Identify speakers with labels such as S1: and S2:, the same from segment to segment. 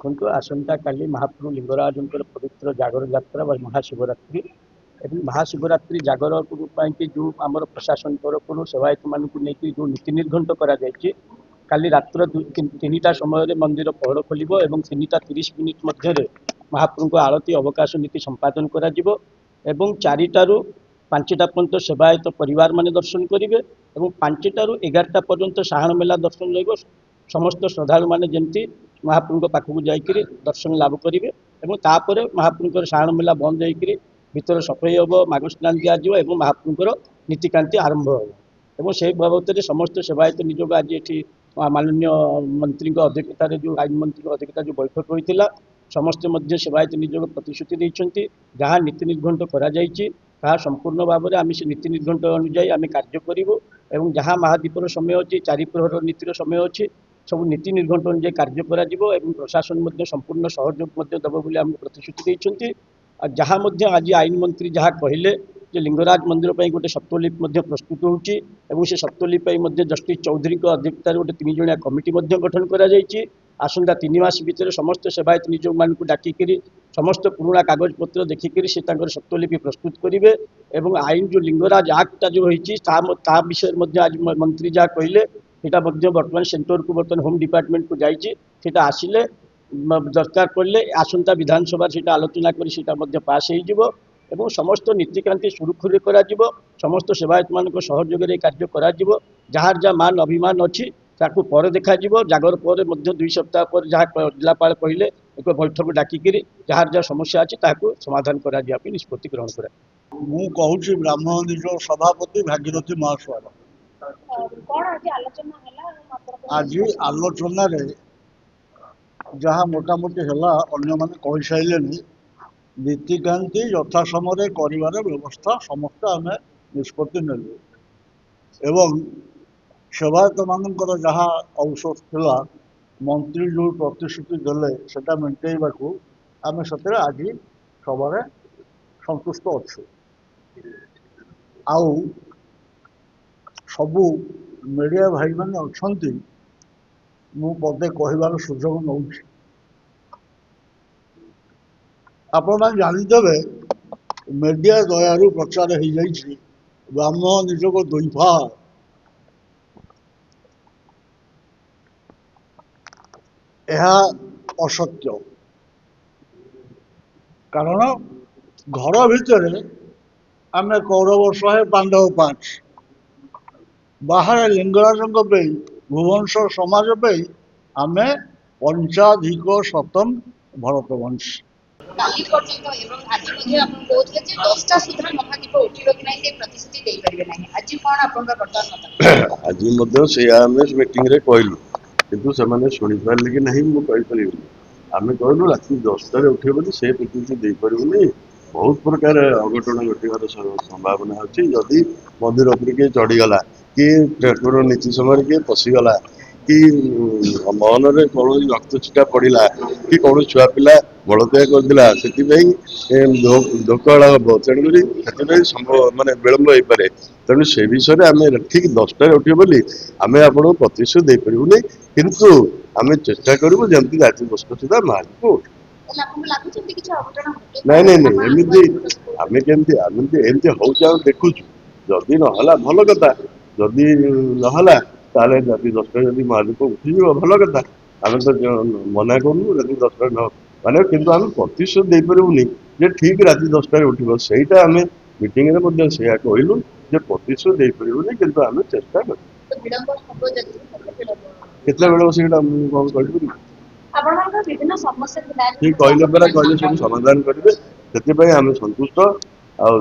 S1: देखो आसंता काली महाप्रभु लिंगराज पवित्र जागर यात्रा महाशिवरात्रि एवं महाशिवरात्रि जागर कि जो आम प्रशासन तरफ सेवायत मान जो नीति निर्घंट काली रात्र 3टा समय मंदिर पहड़ खोल और 3:30 मध्य महाप्रभु आरती अवकाश नीति संपादन कर 4टारू 5टा पर्यंत सेवायत परिवार मान दर्शन करेंगे और 5टारू 11टा पर्यंत साहाण मेला दर्शन रही समस्त श्रद्धालु मैंने जमी महाप्रभु पाखक जाकर दर्शन लाभ करेंगे और महाप्रभुर साहाण मेला बंद होकर भीतर सफाई हम माघ स्नान दिज्व और महाप्रभुर नीतिकांति आरंभ हो से बाबद समस्त सेवायत निजोग आज ये माननीय मंत्री अध्यक्षतार जो आईन मंत्री अध्यक्षता जो बैठक होता समस्ते सेवायत निजोग प्रतिश्रुति देते जहाँ नीति निर्घंट करा संपूर्ण भाव में आम से नीति निर्घंट अनुजाई आम कार्य करूँ और जहाँ महादीपर समय अच्छी 4 प्रहर नीतिर समय अच्छी सब नीति निर्घंट अनुजाई कार्य करा प्रशासन संपूर्ण सहयोग देव प्रतिश्रुति देते जहाँ आज आईन मंत्री जहाँ कहले लिंगराज मंदिर पर गोटे सप्तलिप प्रस्तुत होती से सप्तलिप जस्टिस चौधरी अध्यक्षतार गोटे 3 जणिया कमिटी गठन कर आसंता 3 मास भितर समस्त सेवायत निजोग मान डाकिक समस्त पुराणा कागज पत्र देखिक सप्तलिपि प्रस्तुत करेंगे और आईन जो लिंगराज आक्टा जो होती विषय आज मंत्री जहाँ कहले बर्तमान सेंटर को बर्तमान होम डिपार्टमेंट को जाइए आसिले दरकार पड़े आसंता विधानसभा से आलोचना कर पास हो समस्त नीतिकांति सुरुखुरे करा समस्त सेवायत मान सहयोग कार्य करा जार जहाँ मान अभिमान अच्छी पर देखा जागर पर 2 सप्ताह पर जहाँ जिलापाल कहले एक बैठक डाकिक जार जहाँ समस्या अच्छी समाधान करा निष्पत्ति ग्रहण करा
S2: मु कहूँ ब्राह्मण निजोग सभापति भागीरथी महासभा आज आलोचन जहाँ मोटामोटी है अन्य मैंने कही सारे नीतिकांति यथा समय कर व्यवस्था समस्त आम निष्पत्ति नेलु एवं सेवायत मानकर जहाँ अवसर था मंत्री जो प्रतिश्रुति देले सेटा मेन्टेवा आम से आज सबार संतुष्ट अच्छु आउ सबू मीडिया भाई मैंने अच्छा मु पदे कहबार सुजोग नौ आपने जानीदे मीडिया दयारू प्रचार हो जाइए ब्राह्मण निजोग दुईफा यह असत्य कारण घर भितर आम कौरव 100 पांडव 5 बाहर लिंगराज भुवनेश्वर समाज पे आम पंचाधिक शतम भरतवंश
S3: आज मीटिंग रे कहलु किंतु से शुणी पारे कि नहीं मुझे आम कहलु रात 10टार उठे बोली से प्रतिश्रुति दे पारूनी बहुत प्रकार अघटन घटार संभावना अच्छी जदि मंदिर उपर चढ़ीगला कि ट्रेक्टर नीति समय किए पशिगला कि मन में कौन रक्त छिटा पड़ा कि कौन छुआ पिला बलत्या करला से धोकहला हम तेणुक मानने विलम्ब हो पाए तेणु से विषय में आम ठीक 10टार उठे बोली आम आपको प्रतिश्रुति दे पारूनी किंतु आम चेष्टा करूँ जमी राति 10टा सुधा महादीप नहीं नहीं नहीं एमती आम केमती एमती हूँ देखु जदि ना भल कथा जदि ना ताले राति 10टा जब महादीप उठीज भल कथा आम तो मना करूँ राति 10टा न माने किंतु आम प्रतिश्रुति दे पारूनी जे ठीक राति 10टार उठो से आम मीटिंग से कहलु जे प्रतिश्रुति दे पारूनी किंतु आम चेष्टा कर कौन ठीक कहले परा कहले सब समाधान करेंगे से आम संतुष्ट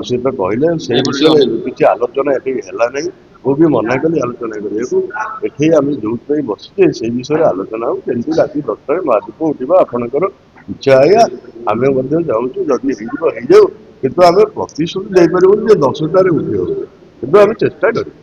S3: सी तो कहले से विषय किसी आलोचना ये है नहीं वो भी मना कली आलोचना करने आम जो बसचे से विषय आलोचना हो केमती राति 10टार महादीप उठा आपणकर इच्छा आया आम चाहूँ जदि हो जाऊ कि आम प्रतिश्रुति दे पारूँ 10टार उठे कि आम चेष्टा करूँ।